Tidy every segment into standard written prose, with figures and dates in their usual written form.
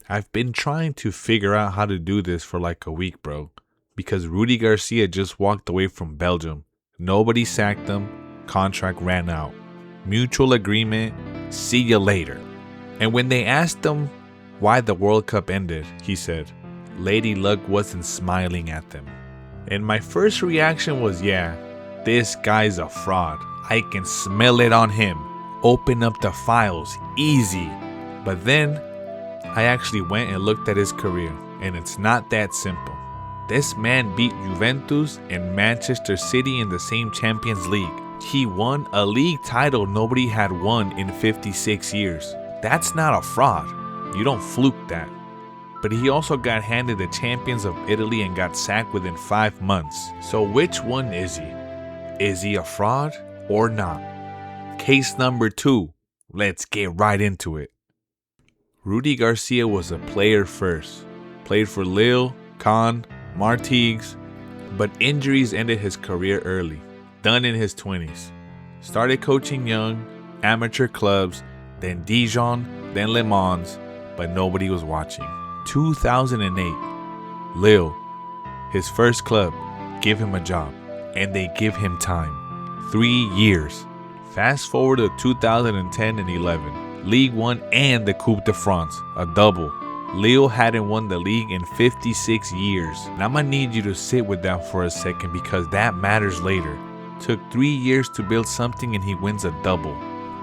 I've been trying to figure out how to do this for like a week, bro. Because Rudi García just walked away from Belgium. Nobody sacked him. Contract ran out. Mutual agreement. See you later. And when they asked him why the World Cup ended, he said, Lady Luck wasn't smiling at them. And my first reaction was, yeah, this guy's a fraud. I can smell it on him. Open up the files. Easy. But then I actually went and looked at his career, and it's not that simple. This man beat Juventus and Manchester City in the same Champions League. He won a league title nobody had won in 56 years. That's not a fraud. You don't fluke that. But he also got handed the champions of Italy and got sacked within 5 months. So which one is he? Is he a fraud or not? Case number 2. Let's get right into it. Rudi García was a player first. Played for Lille, Caen, Martigues, but injuries ended his career early. Done in his 20s. Started coaching young, amateur clubs, then Dijon, then Le Mans, but nobody was watching. 2008, Lille, his first club, give him a job, and they give him time. 3 years. Fast forward to 2010 and 11, League One and the Coupe de France, a double. Lille hadn't won the league in 56 years. And I'm gonna need you to sit with that for a second because that matters later. Took 3 years to build something and he wins a double.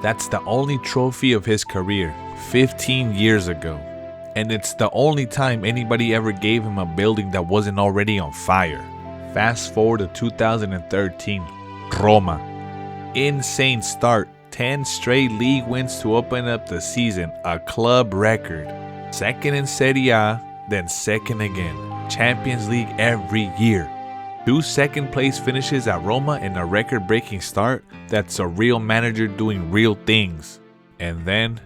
That's the only trophy of his career, 15 years ago. And it's the only time anybody ever gave him a building that wasn't already on fire. Fast forward to 2013, Roma. Insane start, 10 straight league wins to open up the season, a club record. Second in Serie A, then second again. Champions League every year. 2 second place finishes at Roma and a record-breaking start. That's a real manager doing real things. And then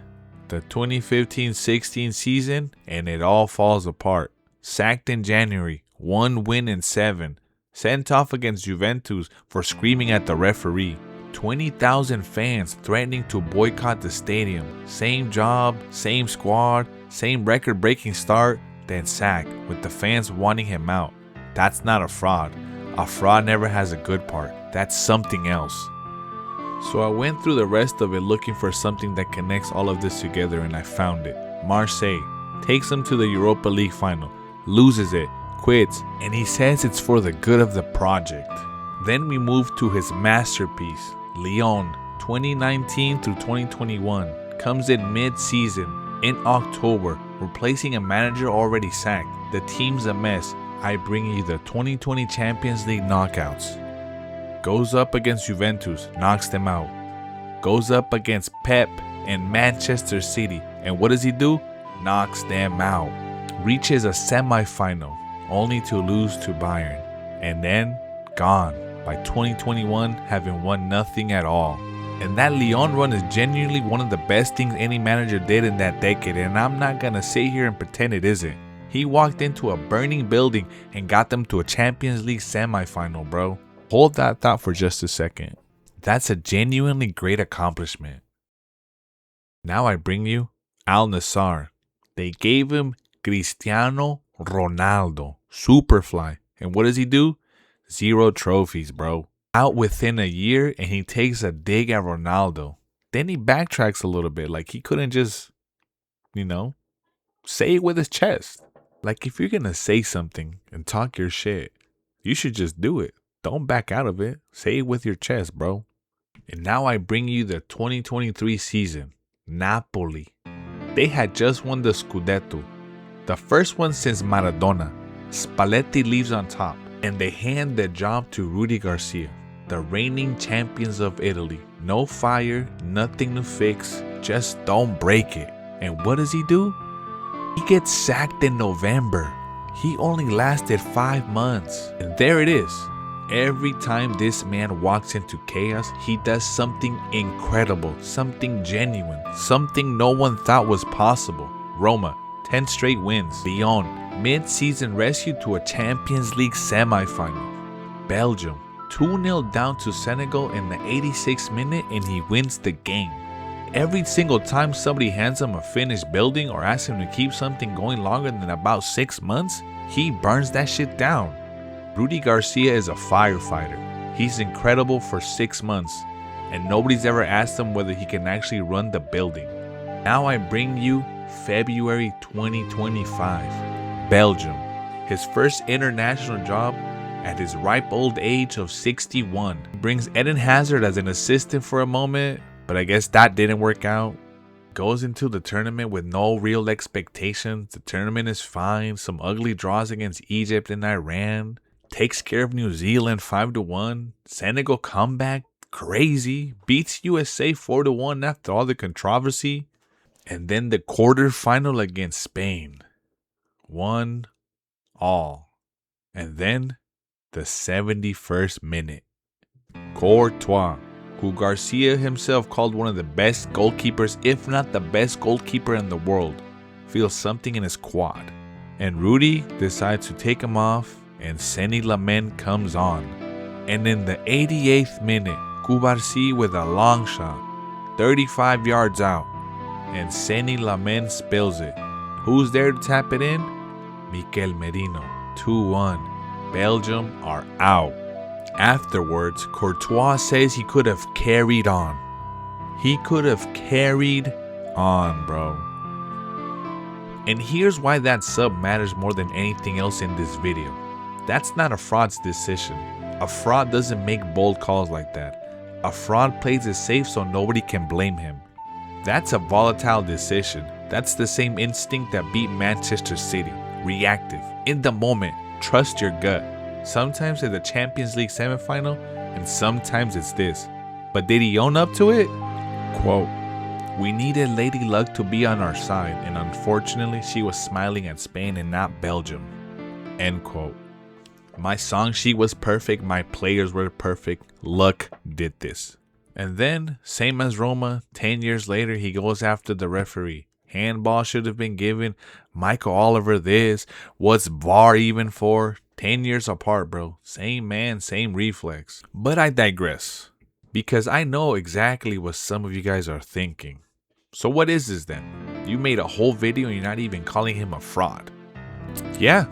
the 2015-16 season, and it all falls apart. Sacked in January, 1 win in 7. Sent off against Juventus for screaming at the referee. 20,000 fans threatening to boycott the stadium. Same job, same squad, same record-breaking start, then sacked with the fans wanting him out. That's not a fraud. A fraud never has a good part. That's something else. So I went through the rest of it looking for something that connects all of this together and I found it. Marseille takes him to the Europa League final, loses it, quits, and he says it's for the good of the project. Then we move to his masterpiece, Lyon, 2019 through 2021. Comes in mid-season, in October, replacing a manager already sacked. The team's a mess. I bring you the 2020 Champions League knockouts. Goes up against Juventus, knocks them out. Goes up against Pep and Manchester City, and what does he do? Knocks them out. Reaches a semi-final, only to lose to Bayern. And then, gone. By 2021, having won nothing at all. And that Lyon run is genuinely one of the best things any manager did in that decade, and I'm not gonna sit here and pretend it isn't. He walked into a burning building and got them to a Champions League semifinal, bro. Hold that thought for just a second. That's a genuinely great accomplishment. Now I bring you Al Nassr. They gave him Cristiano Ronaldo, Superfly. And what does he do? 0 trophies, bro. Out within a year, and he takes a dig at Ronaldo. Then he backtracks a little bit. Like he couldn't just, say it with his chest. Like if you're going to say something and talk your shit, you should just do it. Don't back out of it. Say it with your chest, bro. And now I bring you the 2023 season. Napoli. They had just won the Scudetto. The first one since Maradona. Spalletti leaves on top. And they hand the job to Rudi García, the reigning champions of Italy. No fire, nothing to fix, just don't break it. And what does he do? He gets sacked in November. He only lasted 5 months. And there it is. Every time this man walks into chaos, he does something incredible, something genuine, something no one thought was possible. Roma, 10 straight wins. Lyon, mid-season rescue to a Champions League semi-final. Belgium, 2-0 down to Senegal in the 86th minute and he wins the game. Every single time somebody hands him a finished building or asks him to keep something going longer than about 6 months, he burns that shit down. Rudi García is a firefighter. He's incredible for 6 months, and nobody's ever asked him whether he can actually run the building. Now I bring you February 2025. Belgium. His first international job at his ripe old age of 61. Brings Eden Hazard as an assistant for a moment, but I guess that didn't work out. Goes into the tournament with no real expectations. The tournament is fine. Some ugly draws against Egypt and Iran. Takes care of New Zealand 5-1. Senegal comeback, crazy. Beats USA 4-1 after all the controversy. And then the quarterfinal against Spain. 1-all. And then the 71st minute. Courtois, who Garcia himself called one of the best goalkeepers, if not the best goalkeeper in the world, feels something in his quad. And Rudi decides to take him off, and Seny Lamen comes on. And in the 88th minute, Cubarsí with a long shot, 35 yards out, and Seny Lamen spills it. Who's there to tap it in? Mikel Merino. 2-1. Belgium are out. Afterwards, Courtois says he could have carried on. He could have carried on, bro. And here's why that sub matters more than anything else in this video. That's not a fraud's decision. A fraud doesn't make bold calls like that. A fraud plays it safe so nobody can blame him. That's a volatile decision. That's the same instinct that beat Manchester City. Reactive. In the moment. Trust your gut. Sometimes it's the Champions League semifinal, and sometimes it's this. But did he own up to it? Quote, "We needed Lady Luck to be on our side, and unfortunately she was smiling at Spain and not Belgium." End quote. My song sheet was perfect, my players were perfect, luck did this. And then, same as Roma, 10 years later he goes after the referee. Handball should have been given. Michael Oliver this. What's VAR even for? 10 years apart, bro. Same man, same reflex. But I digress. Because I know exactly what some of you guys are thinking. So what is this then? You made a whole video and you're not even calling him a fraud. Yeah,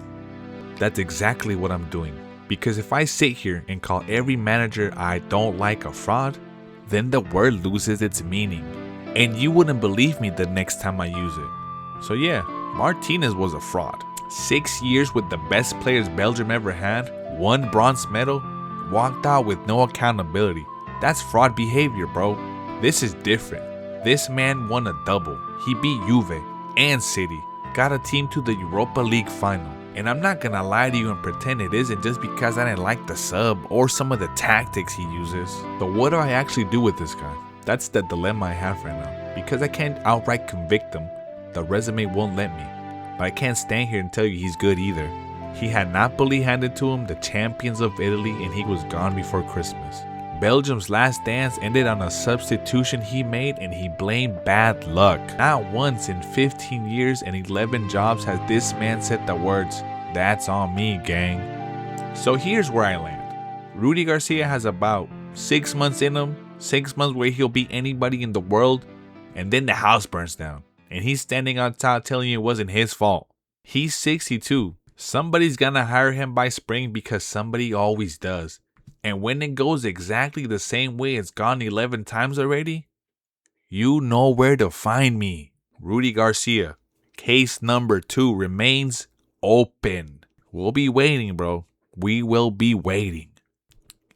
that's exactly what I'm doing. Because if I sit here and call every manager I don't like a fraud, then the word loses its meaning. And you wouldn't believe me the next time I use it. So yeah, Martinez was a fraud. 6 years with the best players Belgium ever had, 1 bronze medal, walked out with no accountability. That's fraud behavior, bro. This is different. This man won a double. He beat Juve and City, got a team to the Europa League final. And I'm not gonna lie to you and pretend it isn't just because I didn't like the sub or some of the tactics he uses. So what do I actually do with this guy? That's the dilemma I have right now. Because I can't outright convict him, the resume won't let me. But I can't stand here and tell you he's good either. He had Napoli handed to him, the champions of Italy, and he was gone before Christmas. Belgium's last dance ended on a substitution he made, and he blamed bad luck. Not once in 15 years and 11 jobs has this man said the words, "That's on me, gang." So here's where I land. Rudi García has about 6 months in him, 6 months where he'll beat anybody in the world, and then the house burns down. And he's standing on top telling you it wasn't his fault. He's 62. Somebody's gonna hire him by spring because somebody always does. And when it goes exactly the same way it's gone 11 times already, you know where to find me. Rudi García. Case number 2 remains open. We'll be waiting, bro. We will be waiting.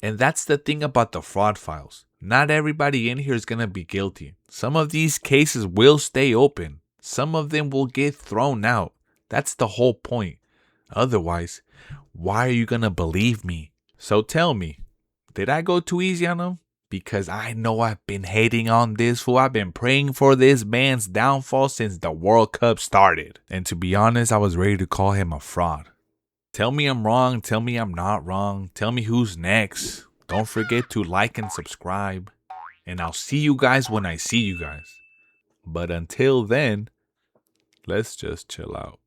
And that's the thing about the fraud files. Not everybody in here is going to be guilty. Some of these cases will stay open. Some of them will get thrown out. That's the whole point. Otherwise, why are you going to believe me? So tell me, did I go too easy on him? Because I know I've been hating on this fool. I've been praying for this man's downfall since the World Cup started. And to be honest, I was ready to call him a fraud. Tell me I'm wrong. Tell me I'm not wrong. Tell me who's next. Don't forget to like and subscribe. And I'll see you guys when I see you guys. But until then, let's just chill out.